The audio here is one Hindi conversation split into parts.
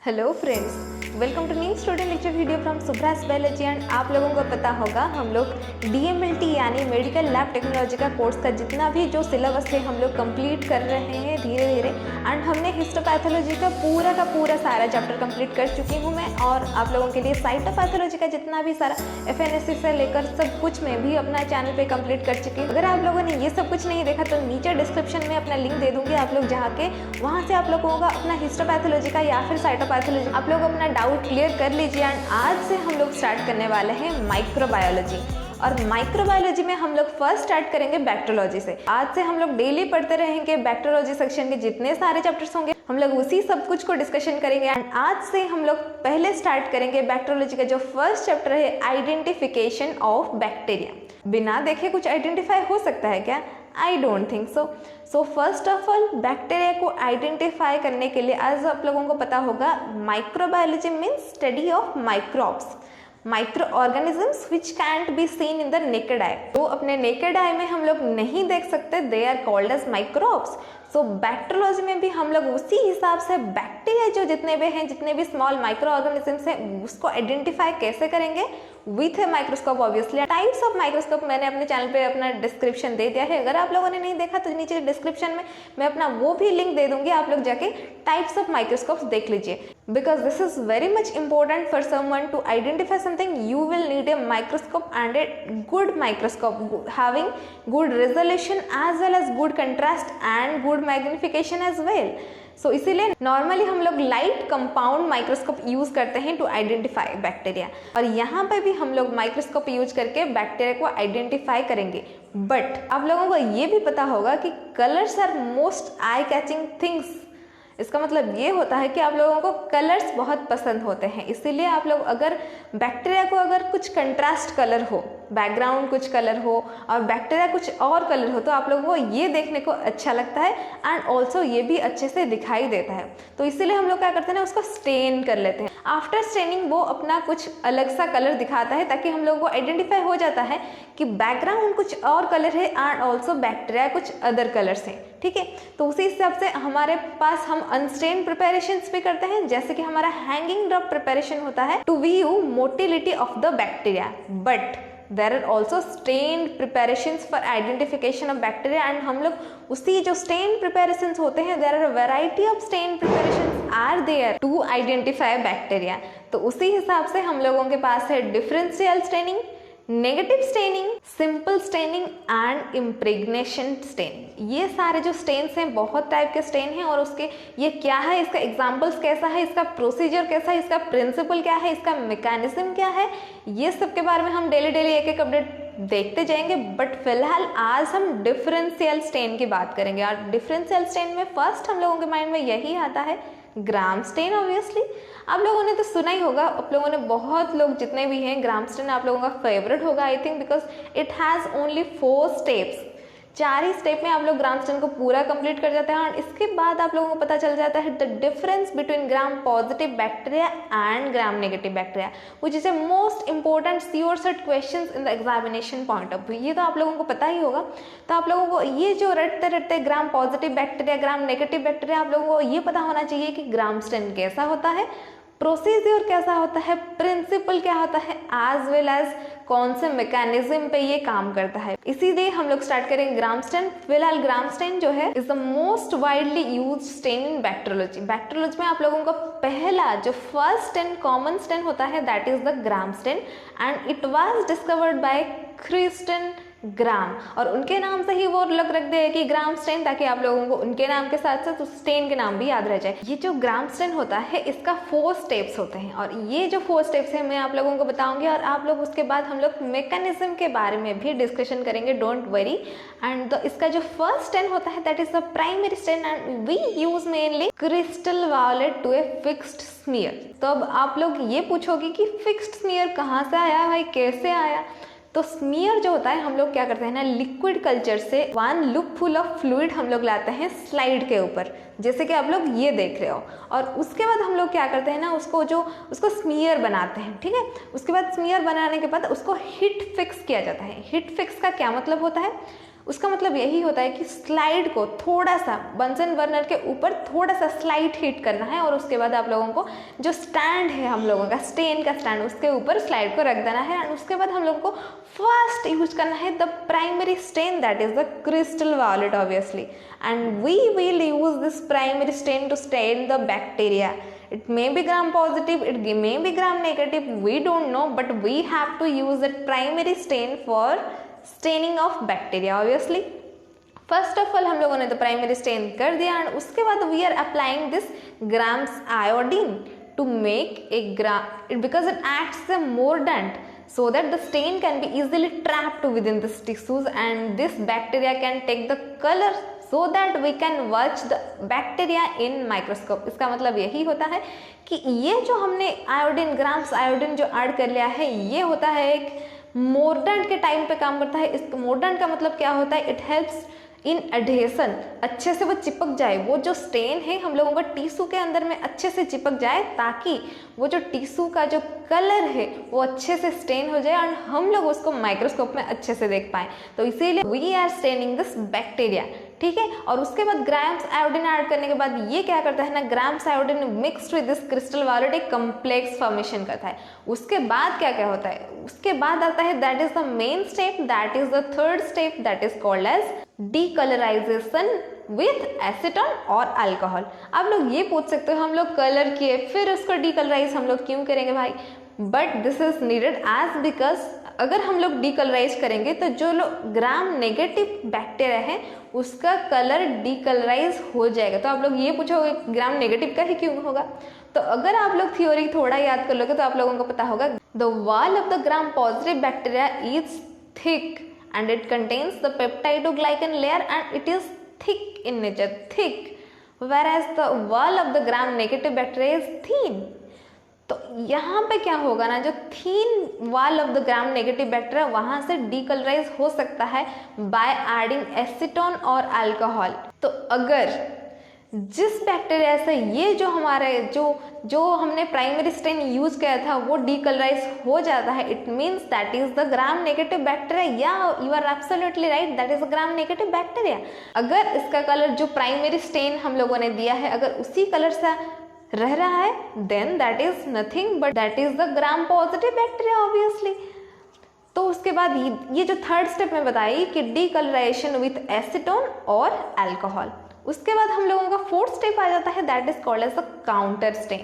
Hello friends, welcome to new student lecture video from सुब्रास बायोलॉजी। एंड आप लोगों को पता होगा हम लोग DMLT यानी मेडिकल लैब टेक्नोलॉजी का कोर्स का जितना भी जो सिलेबस है हम लोग कंप्लीट कर रहे हैं धीरे धीरे। एंड हमने हिस्टोपैथोलॉजी का पूरा सारा चैप्टर कंप्लीट कर चुकी हूँ मैं, और आप लोगों के लिए साइटोपैथोलॉजी का जितना भी सारा FNSC से लेकर सब कुछ मैं भी अपना चैनल पे कंप्लीट कर चुकी हूँ। अगर आप लोगों ने ये सब कुछ नहीं देखा तो नीचे डिस्क्रिप्शन में अपना लिंक दे दूंगी, आप लोग जाके वहाँ से आप लोगों का अपना हिस्टोपैथोलॉजी का या फिर साइटोपैथोलॉजी आप लोग अपना डाउट क्लियर कर लीजिए। एंड आज से हम लोग स्टार्ट करने वाले हैं माइक्रोबायोलॉजी, और माइक्रोबायोलॉजी में हम लोग फर्स्ट स्टार्ट करेंगे बैक्टीरियोलॉजी से। आज से हम लोग डेली पढ़ते रहेंगे बैक्टीरियोलॉजी सेक्शन के जितने सारे चैप्टर्स होंगे हम लोग उसी सब कुछ को डिस्कशन करेंगे। एंड आज से हम लोग पहले स्टार्ट करेंगे बैक्टीरियोलॉजी का जो फर्स्ट चैप्टर है आइडेंटिफिकेशन ऑफ बैक्टीरिया। बिना देखे कुछ आइडेंटिफाई हो सकता है क्या? I don't think so. So first of all bacteria को आइडेंटिफाई करने के लिए आज आप लोगों को पता होगा microbiology means study of microbes, micro organisms which cantt be seen in the naked eye. तो अपने नेकेड आई में हम लोग नहीं देख सकते, they are called as microbes. So bacteriology में भी हम लोग उसी हिसाब से बैक्टीरिया जो जितने भी हैं, जितने भी स्मॉल माइक्रो ऑर्गेनिजम्स हैं, उसको आइडेंटिफाई कैसे करेंगे? With a microscope obviously. Types of microscope मैंने अपने चैनल पे अपना डिस्क्रिप्शन दे दिया है, अगर आप लोगों ने नहीं देखा तो नीचे डिस्क्रिप्शन में मैं अपना वो भी लिंक दे दूंगी, आप लोग जाके टाइप्स ऑफ माइक्रोस्कोप्स देख लीजिए। Because this is very much important for someone to identify something, you will need a microscope and a good microscope having good resolution as well as good contrast and good magnification as well. So इसीलिए नॉर्मली हम लोग लाइट कंपाउंड माइक्रोस्कोप यूज करते हैं टू आइडेंटिफाई बैक्टीरिया, और यहाँ पे भी हम लोग माइक्रोस्कोप यूज करके बैक्टीरिया को आइडेंटिफाई करेंगे। बट आप लोगों को ये भी पता होगा कि colours are most eye catching things. इसका मतलब ये होता है कि आप लोगों को कलर्स बहुत पसंद होते हैं, इसीलिए आप लोग अगर बैक्टीरिया को अगर कुछ कंट्रास्ट कलर हो, बैकग्राउंड कुछ कलर हो और बैक्टीरिया कुछ और कलर हो, तो आप लोगों को ये देखने को अच्छा लगता है एंड ऑल्सो ये भी अच्छे से दिखाई देता है। तो इसीलिए हम लोग क्या करते हैं ना, उसको स्टेन कर लेते हैं। आफ्टर स्टेनिंग वो अपना कुछ अलग सा कलर दिखाता है, ताकि हम लोगों को आइडेंटिफाई हो जाता है कि बैकग्राउंड कुछ और कलर है एंड ऑल्सो बैक्टीरिया कुछ अदर कलर्स हैं। ठीक है, तो उसी हिसाब से हमारे पास हम अनस्टेन प्रिपरेशंस भी करते हैं, जैसे कि हमारा हैंगिंग ड्रॉप प्रिपरेशन होता है to view motility of the bacteria. But there are also stained preparations for identification of bacteria, and हम लोग उसी जो stained preparations होते हैं, there are a variety of stained preparations are there to identify bacteria। तो उसी हिसाब से हम लोगों के पास है differential staining, negative staining, simple staining and impregnation stain. ये सारे जो स्टेन्स हैं बहुत टाइप के स्टेन हैं, और उसके ये क्या है, इसका एग्जाम्पल्स कैसा है, इसका प्रोसीजर कैसा है, इसका प्रिंसिपल क्या है, इसका मैकेनिज्म क्या है, ये सब के बारे में हम डेली एक एक अपडेट देखते जाएंगे। बट फिलहाल आज हम डिफरेंशियल स्टेन की बात करेंगे, और डिफरेंशियल स्टेन में फर्स्ट हम लोगों के माइंड में यही आता है ग्राम स्टेन। ऑब्वियसली आप लोगों ने तो सुना ही होगा, आप लोगों ने बहुत लोग जितने भी हैं, ग्राम स्टेन आप लोगों का फेवरेट होगा I think, because it has only 4 steps. 4 he step में आप लोग ग्राम स्टेन को पूरा कंप्लीट कर जाते हैं, और इसके बाद आप लोगों को पता चल जाता है the difference between gram positive bacteria and gram negative bacteria, which is a most important sure set questions in the examination point of view. ये तो आप लोगों को पता ही होगा। तो आप लोगों को ये जो रटते ग्राम पॉजिटिव बैक्टीरिया, ग्राम नेगेटिव बैक्टीरिया, आप लोगों को ये पता होना चाहिए कि ग्राम स्टेन कैसा होता है, प्रोसीजर कैसा होता है, प्रिंसिपल क्या होता है, एज वेल एज कौन से मैकेनिज्म पे ये काम करता है। इसीलिए हम लोग स्टार्ट करेंगे ग्राम स्टेन। फिलहाल ग्राम स्टेन जो है is the most widely used stain in bacteriology. Bacteriology में आप लोगों को पहला जो फर्स्ट स्टेन, कॉमन स्टेन होता है, that is the Gram stain, and it was discovered by Christian Gram. और उनके नाम से ही वो लोग रख दे कि ग्राम स्टेन, ताकि आप लोगों को उनके नाम के साथ साथ उस स्टेन के नाम भी याद रह जाए। ये जो ग्राम स्टेन होता है इसका 4 स्टेप्स होते हैं, और ये जो 4 स्टेप्स हैं मैं आप लोगों को बताऊंगी, और आप लोग उसके बाद हम लोग मैकेनिज्म के बारे में भी डिस्कशन करेंगे, डोंट वरी। एंड इसका जो फर्स्ट स्टेन होता है that is the primary stain, and we use mainly crystal violet to a fixed smear. तो अब आप लोग ये पूछोगे कि फिक्स्ड स्मीयर कहाँ से आया भाई, कैसे आया? तो स्मीयर जो होता है, हम लोग क्या करते हैं ना, लिक्विड कल्चर से 1 लूप फुल ऑफ फ्लूइड हम लोग लाते हैं स्लाइड के ऊपर, जैसे कि आप लोग ये देख रहे हो, और उसके बाद हम लोग क्या करते हैं ना, उसको स्मीयर बनाते हैं। ठीक है, उसके बाद स्मीयर बनाने के बाद उसको हीट फिक्स किया जाता है। हीट फिक्स का क्या मतलब होता है? उसका मतलब यही होता है कि स्लाइड को थोड़ा सा बंसन बर्नर के ऊपर थोड़ा सा स्लाइट हीट करना है और उसके बाद आप लोगों को जो स्टैंड है हम लोगों का स्टेन का स्टैंड उसके ऊपर स्लाइड को रख देना है। एंड उसके बाद हम लोगों को फर्स्ट यूज करना है the primary stain that is the crystal violet obviously, and we will use this primary stain to stain the bacteria. It may be gram positive, it may be gram negative, we don't know, but we have to use that primary stain for staining of bacteria obviously. First of all हम लोगों ने तो प्राइमरी स्टेन कर दिया एंड उसके बाद we are applying this Gram's iodine to make a Gram because it acts a mordant so that the stain can be easily trapped within the tissues and this bacteria can take the color so that we can watch the bacteria in microscope. इसका मतलब यही होता है कि ये जो हमने आयोडीन ग्राम्स आयोडीन जो ऐड कर लिया है ये होता है एक मोर्डेंट के टाइम पे काम करता है. इस मोर्डेंट का मतलब क्या होता है, इट हेल्प्स इन एडहेसन, अच्छे से वो चिपक जाए, वो जो स्टेन है हम लोगों का टिश्यू के अंदर में अच्छे से चिपक जाए ताकि वो जो टिश्यू का जो कलर है वो अच्छे से स्टेन हो जाए और हम लोग उसको माइक्रोस्कोप में अच्छे से देख पाए. तो इसीलिए we are staining this bacteria, ठीक है. और उसके बाद ग्राम्स आयोडीन ऐड करने के बाद ये क्या करता है ना, Gram's iodine mixed with this crystal violet एक कम्प्लेक्स फॉर्मेशन करता है. उसके बाद क्या क्या होता है, उसके बाद आता है that is the main step, that is the third step, that is called as decolourisation with acetone और अल्कोहल. आप लोग ये पूछ सकते हो हम लोग कलर किए फिर उसको डीकलराइज हम लोग क्यों करेंगे भाई, but this is needed as because अगर हम लोग डीकलराइज करेंगे तो जो लोग ग्राम नेगेटिव बैक्टीरिया है उसका कलर डीकलराइज हो जाएगा. तो आप लोग ये पूछोगे ग्राम नेगेटिव का ही क्यों होगा, तो अगर आप लोग थ्योरी थोड़ा याद कर लोगे तो आप लोगों को पता होगा the wall of the Gram positive bacteria is thick and it contains the peptidoglycan layer and it is thick in nature, thick, whereas the wall of the gram negative bacteria is thin. तो यहाँ पे क्या होगा ना, जो thin wall of the Gram negative bacteria वहाँ से डीकलराइज हो सकता है बाय एडिंग एसीटोन और अल्कोहल. तो अगर जिस बैक्टीरिया से ये जो हमारे जो हमने प्राइमरी स्टेन यूज किया था वो डीकलराइज हो जाता है, it means that is the Gram negative bacteria. या you are absolutely right, that is the Gram negative bacteria. अगर इसका कलर जो प्राइमरी स्टेन हम लोगों ने दिया है अगर उसी कलर से रह रहा है then that is nothing but that is the Gram positive bacteria obviously. तो उसके बाद ये जो थर्ड स्टेप में बताई कि डीकलराइजेशन विथ एसीटोन और अल्कोहल. उसके बाद हम लोगों का फोर्थ स्टेप आ जाता है that is called as the counter stain.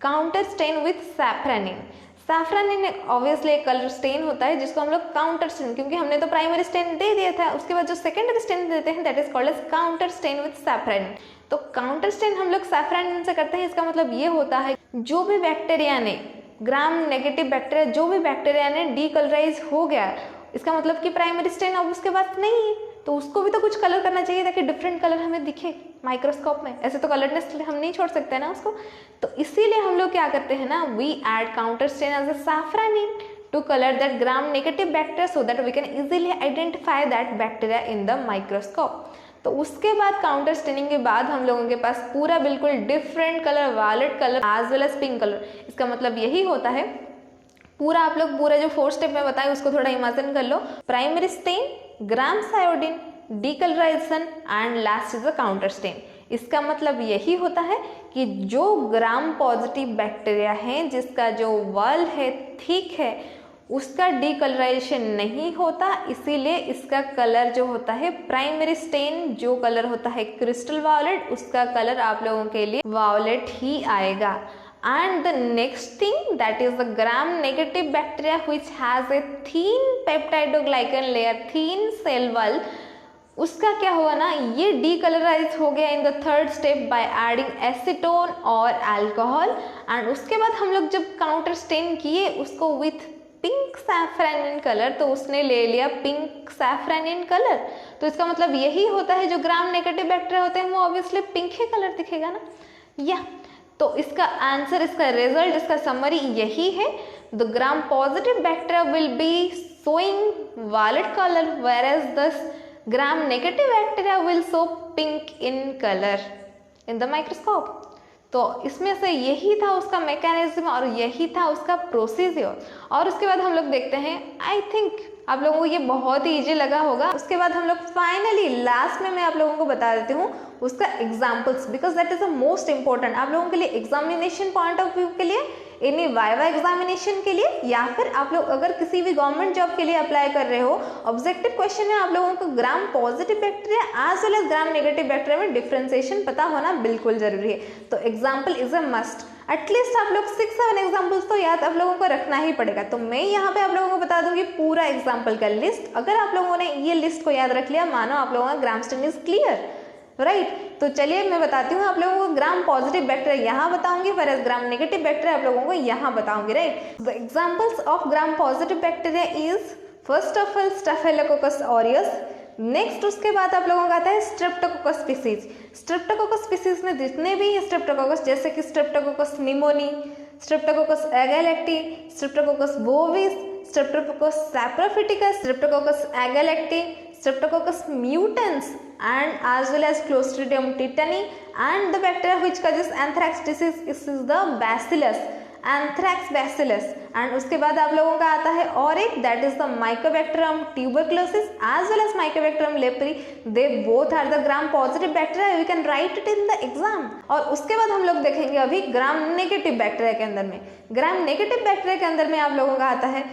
Counter stain with safranin. Safranin obviously एक कलर स्टेन होता है जिसको हम लोग काउंटर स्टेन, क्योंकि हमने तो प्राइमरी स्टेन दे दिया था, उसके बाद जो सेकेंडरी स्टेन देते हैं that is called as counter stain with safranin. तो काउंटर स्टेन हम लोग सैफ्रानिन से करते हैं. इसका मतलब ये होता है जो भी बैक्टीरिया ने ग्राम नेगेटिव बैक्टीरिया जो भी बैक्टीरिया ने डीकलराइज हो गया, इसका मतलब कि प्राइमरी स्टेन अब उसके बाद नहीं है तो उसको भी तो कुछ कलर करना चाहिए ताकि डिफरेंट कलर हमें दिखे माइक्रोस्कोप में. ऐसे तो कलरनेस हम नहीं छोड़ सकते ना उसको. तो इसीलिए हम लोग क्या करते हैं ना, we add counter stain as a safranin to colour that Gram negative bacteria so that we can easily identify that bacteria in the microscope. तो उसके बाद काउंटर स्टेनिंग के बाद हम लोगों के पास पूरा बिल्कुल different colour violet colour as well as pink colour. इसका मतलब यही होता है पूरा आप लोग पूरा जो फोर्थ स्टेप में बताए उसको थोड़ा इमेजिन कर लो. Primary stain, Gram's iodine, decolourisation and last is a counter stain. इसका मतलब यही होता है कि जो ग्राम पॉजिटिव बैक्टीरिया है जिसका जो वॉल है ठीक है उसका डीकलराइजेशन नहीं होता, इसीलिए इसका कलर जो होता है प्राइमरी स्टेन जो कलर होता है क्रिस्टल वायलेट उसका कलर आप लोगों के लिए वायलेट ही आएगा. And the next thing that is the gram negative bacteria which has a thin peptidoglycan layer, thin cell wall, उसका क्या हुआ ना, ये डीकलराइज हो गया in the third step by adding acetone और अल्कोहल. एंड उसके बाद हम लोग जब काउंटर स्टेन किए उसको विथ पिंक सैफ्रानिन कलर तो उसने ले लिया पिंक सैफ्रानिन कलर. तो इसका मतलब यही होता है जो ग्राम नेगेटिव बैक्टीरिया होते हैं वो ऑब्वियसली पिंक ही कलर दिखेगा ना. या तो इसका आंसर, इसका रिजल्ट, इसका समरी यही है. The Gram positive bacteria will be showing violet colour whereas the gram negative bacteria will show pink in color in the microscope. तो इसमें से यही था उसका मैकेनिज्म और यही था उसका प्रोसीजर. और उसके बाद हम लोग देखते हैं, आई थिंक आप लोगों को ये बहुत ही ईजी लगा होगा। उसके बाद हम लोग फाइनली लास्ट में मैं आप लोगों को बता देती हूँ उसका examples, because that is the most important आप लोगों के लिए एग्जामिनेशन पॉइंट ऑफ व्यू के लिए, एनी वाइवा एग्जामिनेशन के लिए, या फिर आप लोग अगर किसी भी गवर्नमेंट जॉब के लिए अप्लाई कर रहे हो, ऑब्जेक्टिव क्वेश्चन है आप लोगों को Gram positive bacteria as well as Gram negative bacteria में डिफरेंशिएशन पता होना बिल्कुल जरूरी है। तो example is a must, at least आप लोग 6-7 एग्जाम्पल्स तो याद आप लोगों को रखना ही पड़ेगा। तो मैं यहाँ पे आप लोगों को बता दूंगी पूरा एग्जाम्पल का लिस्ट। अगर आप लोगों ने ये लिस्ट को याद रख लिया, मानो आप लोगों का ग्राम स्टेन इज क्लियर, राइट। तो चलिए मैं बताती हूँ आप लोगों को ग्राम पॉजिटिव बैक्टीरिया यहाँ बताऊंगी, पर ग्राम नेगेटिव बैक्टीरिया आप लोगों को यहाँ बताऊंगी, right. The examples of Gram positive bacteria is first of all Staphylococcus aureus. Next उसके बाद आप लोगों का आता है स्ट्रेप्टोकोकस स्पीसीज। स्ट्रेप्टोकोकस स्पीसीज में जितने भी स्ट्रेप्टोकोकस, जैसे कि Streptococcus pneumoniae, Streptococcus agalactiae, Streptococcus bovis, Streptococcus saprophyticus, Streptococcus agalactiae, Streptococcus mutans, and as well as Clostridium tetani, and the bacteria which causes anthrax disease is the bacillus, anthrax bacillus। and उसके बाद आप लोगों का आता है और एक, that is the Mycobacterium tuberculosis as well as Mycobacterium leprae, they both are the gram positive bacteria, you can write it in the exam। और उसके बाद हम लोग देखेंगे अभी ग्राम नेगेटिव बैक्टीरिया के अंदर में। ग्राम नेगेटिव बैक्टीरिया के अंदर में आप लोगों का आता है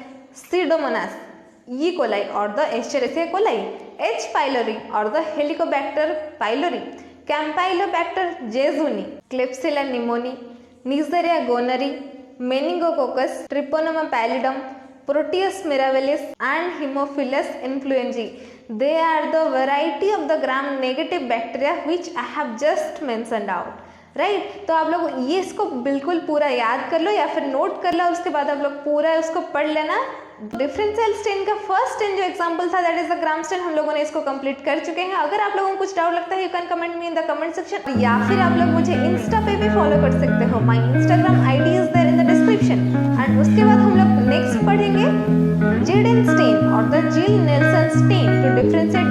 Pseudomonas, E. coli or the Escherichia coli, H. pylori or the Helicobacter pylori, Campylobacter jejuni, Klebsiella pneumoniae, Neisseria gonorrhoeae, Meningococcus, Treponema pallidum, Proteus mirabilis and Haemophilus influenzae. They are the variety of the gram negative bacteria which I have just mentioned out, right. तो आप लोग ये इसको बिल्कुल पूरा याद कर लो या फिर नोट कर लो, उसके बाद आप लोग पूरा उसको पढ़ लेना। डिफरेंशियल स्टेन का फर्स्ट स्टेन जो एग्जांपल था that is the Gram stain, हम लोगों ने इसको कंप्लीट कर चुके हैं। अगर आप लोगों को कुछ डाउट लगता है you can comment me in the comment section, या फिर आप लोग मुझे इंस्टा पे भी फॉलो कर सकते हो, my Instagram ID is there in the description. And उसके बाद हम लोग नेक्स्ट पढ़ेंगे जेडेन स्टेन और the Ziehl Neelsen stain to differentiate